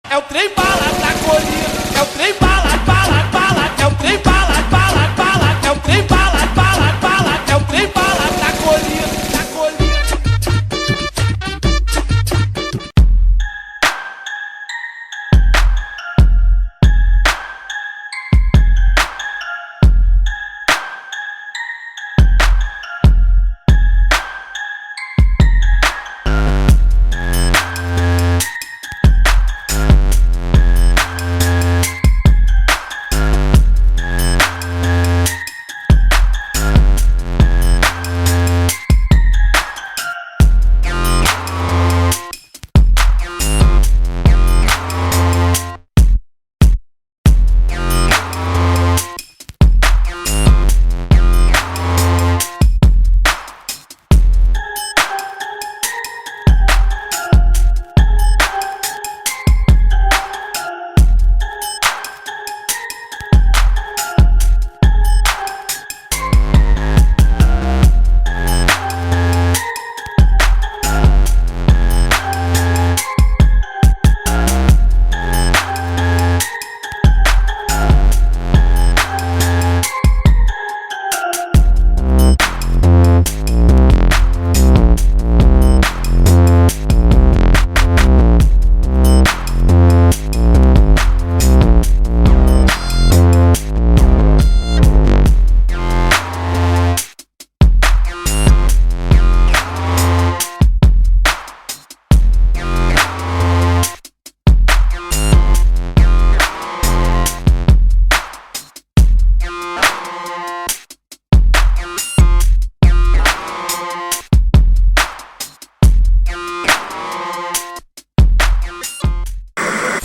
É o trem bala da colina, é o trem bala, bala, bala, é o trem bala, bala, bala, é o trem bala, bala, bala, é o trem bala da colina, da colina.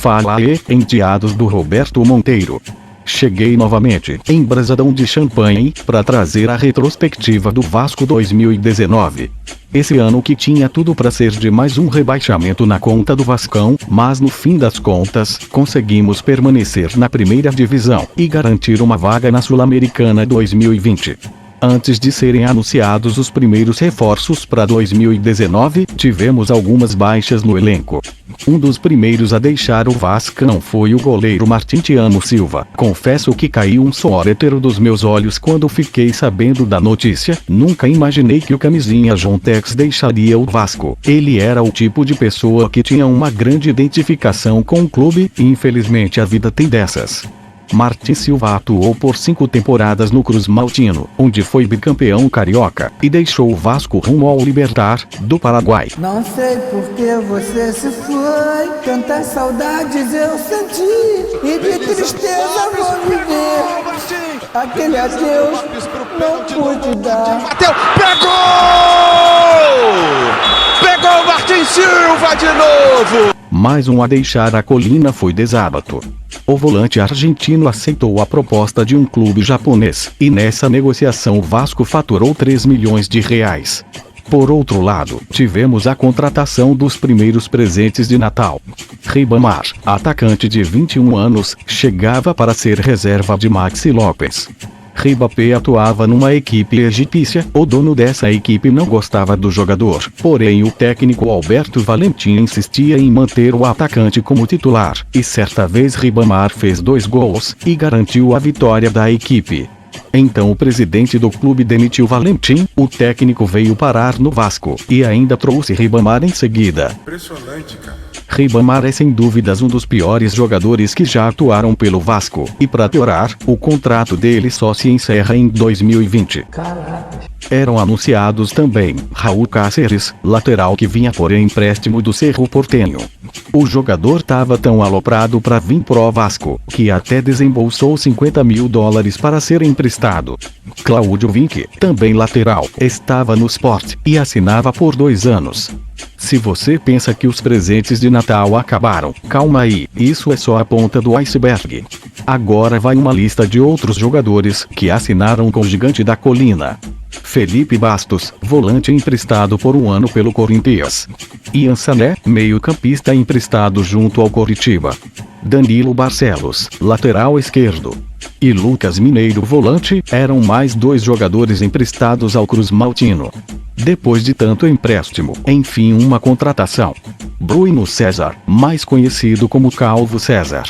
Fala aí, enteados do Roberto Monteiro. Cheguei novamente, embrasadão de champanhe, para trazer a retrospectiva do Vasco 2019. Esse ano que tinha tudo para ser de mais um rebaixamento na conta do Vascão, mas no fim das contas, conseguimos permanecer na primeira divisão e garantir uma vaga na Sul-Americana 2020. Antes de serem anunciados os primeiros reforços para 2019, tivemos algumas baixas no elenco. Um dos primeiros a deixar o Vascão foi o goleiro Martim Tiamo Silva. Confesso que caiu um suor hétero dos meus olhos quando fiquei sabendo da notícia. Nunca imaginei que o camisinha João Tex deixaria o Vasco. Ele era o tipo de pessoa que tinha uma grande identificação com o clube, e infelizmente a vida tem dessas. Martim Silva atuou por 5 temporadas no Cruz Maltino, onde foi bicampeão carioca, e deixou o Vasco rumo ao Libertad, do Paraguai. Não sei por que você se foi, tantas saudades eu senti, e de tristeza vou viver, aquele adeus não pude dar. Bateu, pegou! Pegou o Martim Silva de novo! Mais um a deixar a colina foi Desabato. O volante argentino aceitou a proposta de um clube japonês, e nessa negociação o Vasco faturou 3 milhões de reais. Por outro lado, tivemos a contratação dos primeiros presentes de Natal. Ribamar, atacante de 21 anos, chegava para ser reserva de Maxi Lopes. Ribapé atuava numa equipe egípcia. O dono dessa equipe não gostava do jogador, porém o técnico Alberto Valentim insistia em manter o atacante como titular, e certa vez Ribamar fez 2 gols e garantiu a vitória da equipe. Então o presidente do clube demitiu Valentim, o técnico veio parar no Vasco, e ainda trouxe Ribamar em seguida. Impressionante, cara. Ribamar é sem dúvidas um dos piores jogadores que já atuaram pelo Vasco, e para piorar, o contrato dele só se encerra em 2020. Caraca. Eram anunciados também Raul Cáceres, lateral que vinha por empréstimo do Cerro Porteño. O jogador tava tão aloprado para vir pro Vasco, que até desembolsou $50 mil para ser emprestado. Cláudio Vinck, também lateral, estava no Sport, e assinava por 2 anos. Se você pensa que os presentes de Natal acabaram, calma aí, isso é só a ponta do iceberg. Agora vai uma lista de outros jogadores que assinaram com o Gigante da Colina. Felipe Bastos, volante emprestado por 1 ano pelo Corinthians. Ian Sané, meio-campista emprestado junto ao Coritiba. Danilo Barcelos, lateral esquerdo. E Lucas Mineiro, volante, eram mais 2 jogadores emprestados ao Cruz Maltino. Depois de tanto empréstimo, enfim uma contratação. Bruno César, mais conhecido como Calvo César.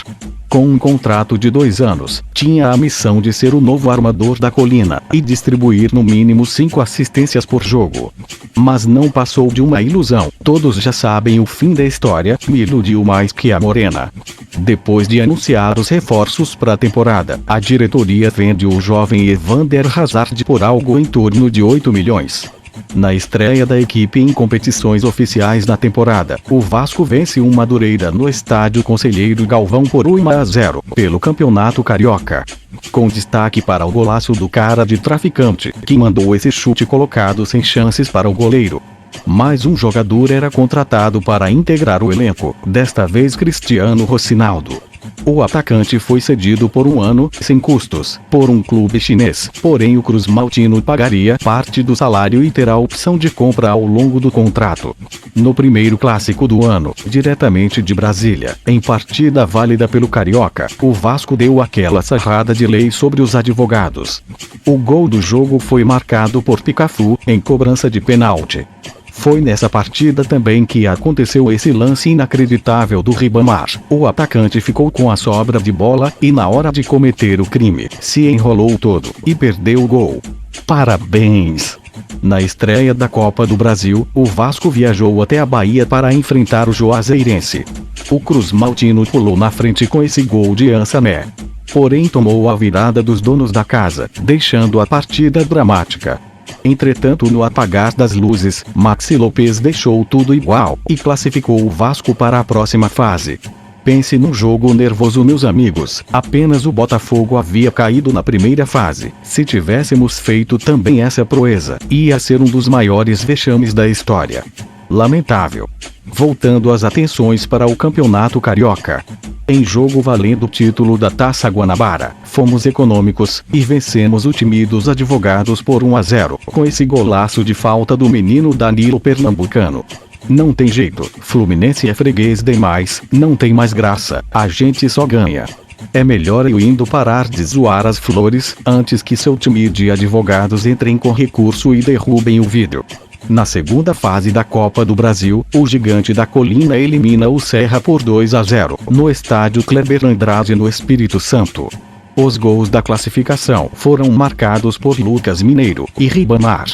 Com um contrato de 2 anos, tinha a missão de ser o novo armador da colina e distribuir no mínimo 5 assistências por jogo. Mas não passou de uma ilusão. Todos já sabem o fim da história, me iludiu mais que a Morena. Depois de anunciar os reforços para a temporada, a diretoria vende o jovem Evander Hazard por algo em torno de 8 milhões. Na estreia da equipe em competições oficiais na temporada, o Vasco vence o Madureira no estádio Conselheiro Galvão por 1-0 pelo Campeonato Carioca. Com destaque para o golaço do cara de traficante, que mandou esse chute colocado sem chances para o goleiro. Mais um jogador era contratado para integrar o elenco, desta vez Cristiano Rossinaldo. O atacante foi cedido por 1 ano, sem custos, por um clube chinês, porém o Cruz Maltino pagaria parte do salário e terá a opção de compra ao longo do contrato. No primeiro clássico do ano, diretamente de Brasília, em partida válida pelo Carioca, o Vasco deu aquela sarrada de lei sobre os advogados. O gol do jogo foi marcado por Picafu, em cobrança de pênalti. Foi nessa partida também que aconteceu esse lance inacreditável do Ribamar. O atacante ficou com a sobra de bola e na hora de cometer o crime, se enrolou todo e perdeu o gol. Parabéns! Na estreia da Copa do Brasil, o Vasco viajou até a Bahia para enfrentar o Juazeirense. O Cruz Maltino pulou na frente com esse gol de Ansané. Porém tomou a virada dos donos da casa, deixando a partida dramática. Entretanto, no apagar das luzes, Maxi Lopes deixou tudo igual e classificou o Vasco para a próxima fase. Pense num jogo nervoso, meus amigos. Apenas o Botafogo havia caído na primeira fase. Se tivéssemos feito também essa proeza, ia ser um dos maiores vexames da história. Lamentável. Voltando as atenções para o Campeonato Carioca. Em jogo valendo o título da Taça Guanabara, fomos econômicos e vencemos o time dos advogados por 1-0, com esse golaço de falta do menino Danilo Pernambucano. Não tem jeito, Fluminense é freguês demais, não tem mais graça, a gente só ganha. É melhor eu indo parar de zoar as flores, antes que seu time de advogados entrem com recurso e derrubem o vídeo. Na segunda fase da Copa do Brasil, o Gigante da Colina elimina o Serra por 2-0, no estádio Kleber Andrade no Espírito Santo. Os gols da classificação foram marcados por Lucas Mineiro e Ribamar.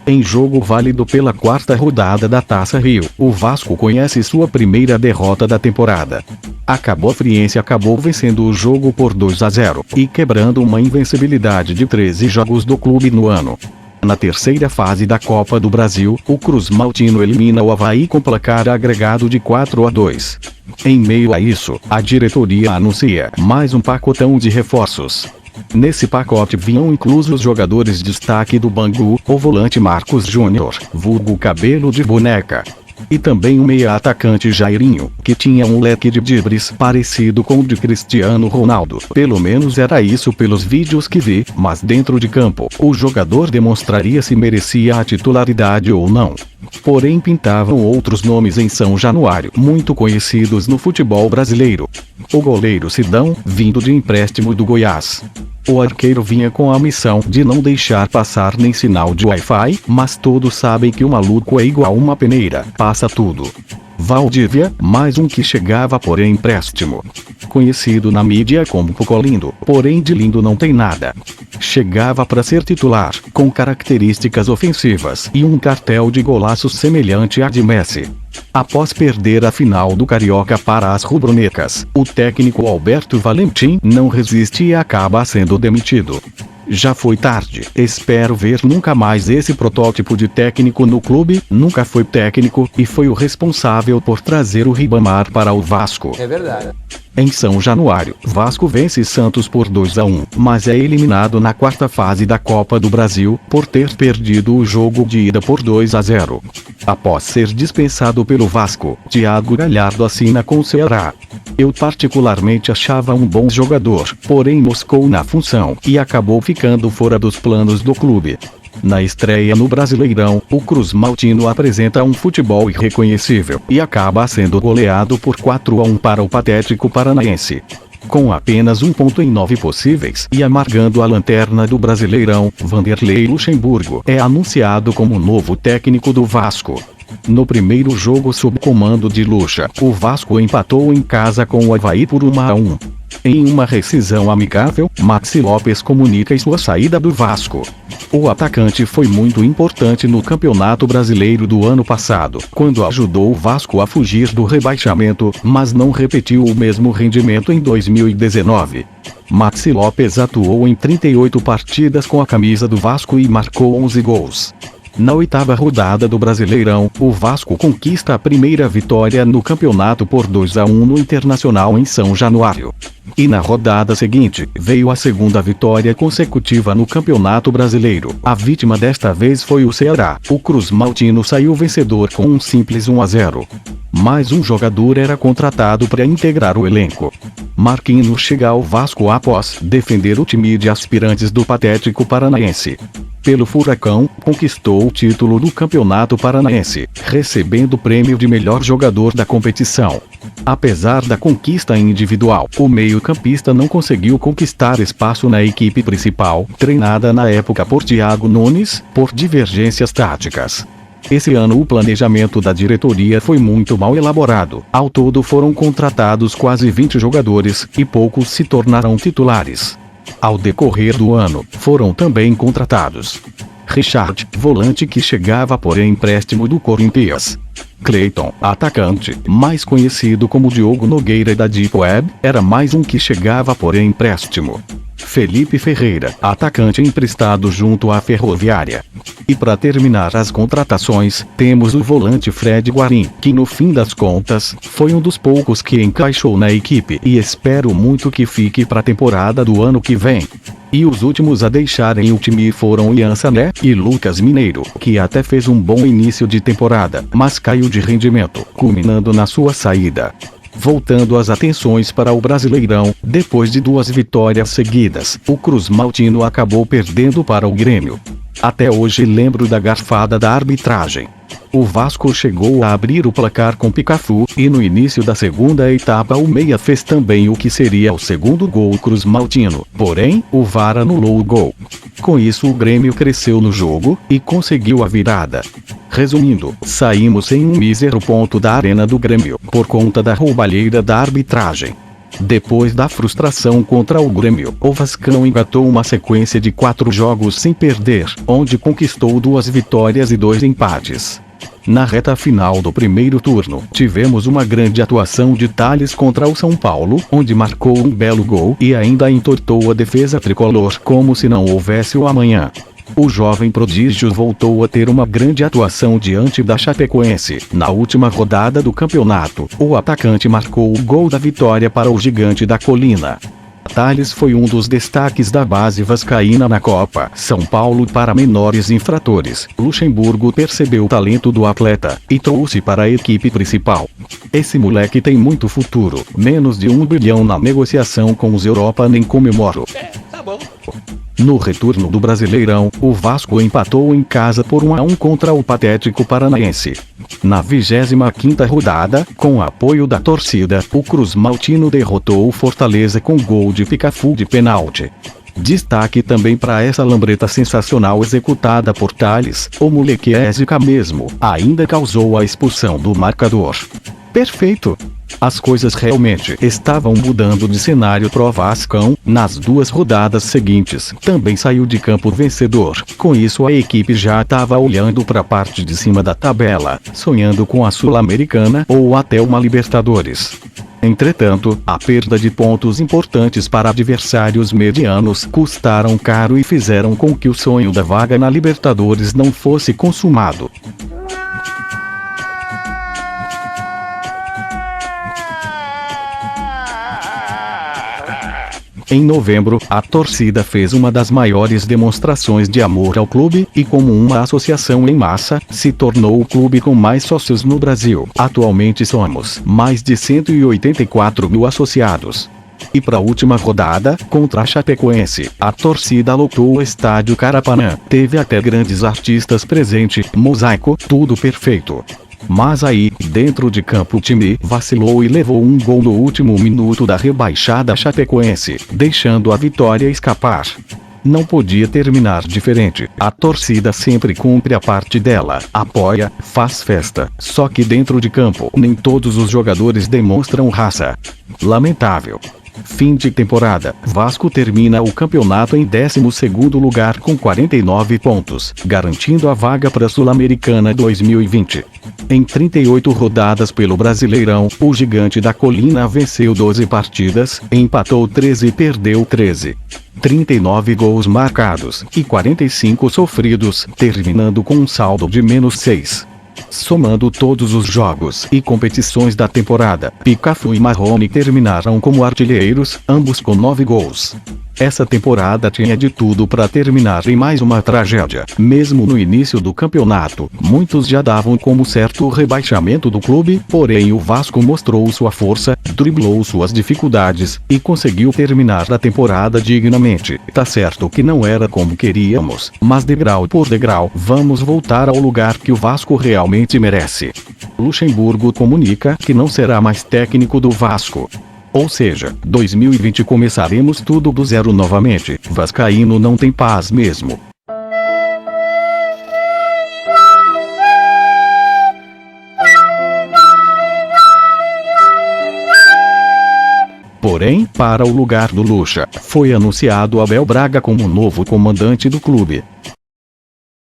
Em jogo válido pela 4ª rodada da Taça Rio, o Vasco conhece sua primeira derrota da temporada. A Cabofriense acabou vencendo o jogo por 2-0, e quebrando uma invencibilidade de 13 jogos do clube no ano. Na terceira fase da Copa do Brasil, o Cruz Maltino elimina o Avaí com placar agregado de 4-2. Em meio a isso, a diretoria anuncia mais um pacotão de reforços. Nesse pacote vinham inclusos jogadores de destaque do Bangu, o volante Marcos Júnior, vulgo cabelo de boneca. E também o meia-atacante Jairinho, que tinha um leque de dribbles parecido com o de Cristiano Ronaldo. Pelo menos era isso pelos vídeos que vi, mas dentro de campo, o jogador demonstraria se merecia a titularidade ou não. Porém pintavam outros nomes em São Januário, muito conhecidos no futebol brasileiro. O goleiro Sidão, vindo de empréstimo do Goiás. O arqueiro vinha com a missão de não deixar passar nem sinal de Wi-Fi, mas todos sabem que o maluco é igual uma peneira, passa tudo. Valdívia, mais um que chegava por empréstimo. Conhecido na mídia como Pucolindo, porém de lindo não tem nada. Chegava para ser titular, com características ofensivas e um cartel de golaços semelhante a de Messi. Após perder a final do Carioca para as rubro-negras, o técnico Alberto Valentim não resiste e acaba sendo demitido. Já foi tarde, espero ver nunca mais esse protótipo de técnico no clube. Nunca foi técnico e foi o responsável por trazer o Ribamar para o Vasco. É verdade. Em São Januário, Vasco vence Santos por 2-1, mas é eliminado na 4ª fase da Copa do Brasil, por ter perdido o jogo de ida por 2-0. Após ser dispensado pelo Vasco, Thiago Galhardo assina com o Ceará. Eu particularmente achava um bom jogador, porém moscou na função, e acabou ficando fora dos planos do clube. Na estreia no Brasileirão, o Cruz Maltino apresenta um futebol irreconhecível e acaba sendo goleado por 4-1 para o patético Paranaense. Com apenas 1 ponto em 9 possíveis e amargando a lanterna do Brasileirão, Vanderlei Luxemburgo é anunciado como novo técnico do Vasco. No primeiro jogo sob comando de Lucha, o Vasco empatou em casa com o Avaí por 1-1. Em uma rescisão amigável, Maxi Lopes comunica sua saída do Vasco. O atacante foi muito importante no Campeonato Brasileiro do ano passado, quando ajudou o Vasco a fugir do rebaixamento, mas não repetiu o mesmo rendimento em 2019. Maxi Lopes atuou em 38 partidas com a camisa do Vasco e marcou 11 gols. Na 8ª rodada do Brasileirão, o Vasco conquista a primeira vitória no campeonato por 2-1 no Internacional em São Januário. E na rodada seguinte, veio a segunda vitória consecutiva no Campeonato Brasileiro. A vítima desta vez foi o Ceará. O Cruz Maltino saiu vencedor com um simples 1-0. Mais um jogador era contratado para integrar o elenco. Marquinhos chega ao Vasco após defender o time de aspirantes do patético Paranaense. Pelo Furacão, conquistou o título do Campeonato Paranaense, recebendo o prêmio de melhor jogador da competição. Apesar da conquista individual, o meio-campista não conseguiu conquistar espaço na equipe principal, treinada na época por Thiago Nunes, por divergências táticas. Esse ano o planejamento da diretoria foi muito mal elaborado. Ao todo foram contratados quase 20 jogadores, e poucos se tornaram titulares. Ao decorrer do ano, foram também contratados Richard, volante que chegava por empréstimo do Corinthians. Cleiton, atacante, mais conhecido como Diogo Nogueira da Deep Web, era mais um que chegava por empréstimo. Felipe Ferreira, atacante emprestado junto à Ferroviária. E para terminar as contratações, temos o volante Fred Guarim, que no fim das contas, foi um dos poucos que encaixou na equipe e espero muito que fique para a temporada do ano que vem. E os últimos a deixarem o time foram Ian Sané e Lucas Mineiro, que até fez um bom início de temporada, mas caiu de rendimento, culminando na sua saída. Voltando as atenções para o Brasileirão, depois de 2 vitórias seguidas, o Cruz Maltino acabou perdendo para o Grêmio. Até hoje lembro da garfada da arbitragem. O Vasco chegou a abrir o placar com Pikachu, e no início da segunda etapa o meia fez também o que seria o segundo gol Cruz Maltino, porém, o VAR anulou o gol. Com isso o Grêmio cresceu no jogo, e conseguiu a virada. Resumindo, saímos sem um mísero ponto da arena do Grêmio, por conta da roubalheira da arbitragem. Depois da frustração contra o Grêmio, o Vascão engatou uma sequência de 4 jogos sem perder, onde conquistou 2 vitórias e 2 empates. Na reta final do primeiro turno, tivemos uma grande atuação de Tales contra o São Paulo, onde marcou um belo gol e ainda entortou a defesa tricolor como se não houvesse o amanhã. O jovem prodígio voltou a ter uma grande atuação diante da Chapecoense. Na última rodada do campeonato, o atacante marcou o gol da vitória para o Gigante da Colina. Tales foi um dos destaques da base vascaína na Copa São Paulo para menores infratores. Luxemburgo percebeu o talento do atleta e trouxe para a equipe principal. Esse moleque tem muito futuro. Menos de 1 bilhão na negociação com os Europa nem comemoro. Tá bom. No retorno do Brasileirão, o Vasco empatou em casa por 1-1 contra o patético Paranaense. Na 25ª rodada, com apoio da torcida, o Cruz Maltino derrotou o Fortaleza com gol de Pikachu de pênalti. Destaque também para essa lambreta sensacional executada por Tales, o moleque é zica mesmo, ainda causou a expulsão do marcador. Perfeito! As coisas realmente estavam mudando de cenário pro Vascão. Nas 2 rodadas seguintes, também saiu de campo vencedor. Com isso a equipe já estava olhando para a parte de cima da tabela, sonhando com a Sul-Americana ou até uma Libertadores. Entretanto, a perda de pontos importantes para adversários medianos custaram caro e fizeram com que o sonho da vaga na Libertadores não fosse consumado. Em novembro, a torcida fez uma das maiores demonstrações de amor ao clube, e como uma associação em massa, se tornou o clube com mais sócios no Brasil. Atualmente somos mais de 184 mil associados. E para a última rodada, contra a Chapecoense, a torcida lotou o estádio Carapanã. Teve até grandes artistas presentes, mosaico, tudo perfeito. Mas aí, dentro de campo o time vacilou e levou um gol no último minuto da rebaixada Chapecoense, deixando a vitória escapar. Não podia terminar diferente. A torcida sempre cumpre a parte dela, apoia, faz festa. Só que dentro de campo, nem todos os jogadores demonstram raça. Lamentável. Fim de temporada. Vasco termina o campeonato em 12º lugar com 49 pontos, garantindo a vaga para a Sul-Americana 2020. Em 38 rodadas pelo Brasileirão, o Gigante da Colina venceu 12 partidas, empatou 13 e perdeu 13. 39 gols marcados e 45 sofridos, terminando com um saldo de -6. Somando todos os jogos e competições da temporada, Pikachu e Marrone terminaram como artilheiros, ambos com 9 gols. Essa temporada tinha de tudo para terminar em mais uma tragédia. Mesmo no início do campeonato, muitos já davam como certo o rebaixamento do clube, porém o Vasco mostrou sua força, driblou suas dificuldades e conseguiu terminar a temporada dignamente. Tá certo que não era como queríamos, mas degrau por degrau, vamos voltar ao lugar que o Vasco realmente merece. Luxemburgo comunica que não será mais técnico do Vasco. Ou seja, 2020 começaremos tudo do zero novamente. Vascaíno não tem paz mesmo. Porém, para o lugar do Lucha, foi anunciado Abel Braga como novo comandante do clube.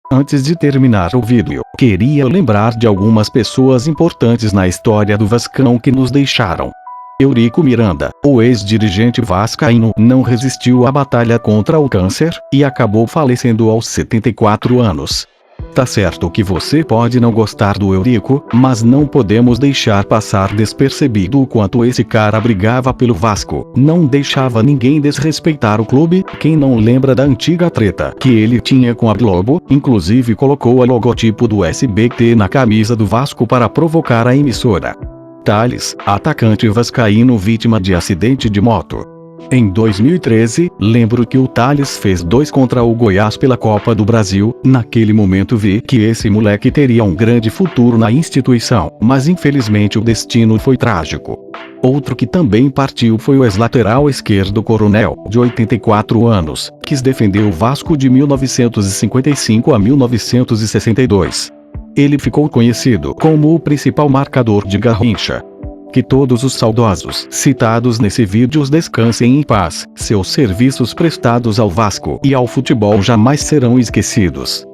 Antes de terminar o vídeo, queria lembrar de algumas pessoas importantes na história do Vascão que nos deixaram. Eurico Miranda, o ex-dirigente vascaíno, não resistiu à batalha contra o câncer e acabou falecendo aos 74 anos. Tá certo que você pode não gostar do Eurico, mas não podemos deixar passar despercebido o quanto esse cara brigava pelo Vasco. Não deixava ninguém desrespeitar o clube. Quem não lembra da antiga treta que ele tinha com a Globo, inclusive colocou o logotipo do SBT na camisa do Vasco para provocar a emissora. Thales, atacante vascaíno vítima de acidente de moto. Em 2013, lembro que o Thales fez 2 contra o Goiás pela Copa do Brasil. Naquele momento vi que esse moleque teria um grande futuro na instituição, mas infelizmente o destino foi trágico. Outro que também partiu foi o ex-lateral esquerdo Coronel, de 84 anos, que defendeu o Vasco de 1955 a 1962. Ele ficou conhecido como o principal marcador de Garrincha. Que todos os saudosos citados nesse vídeo descansem em paz. Seus serviços prestados ao Vasco e ao futebol jamais serão esquecidos.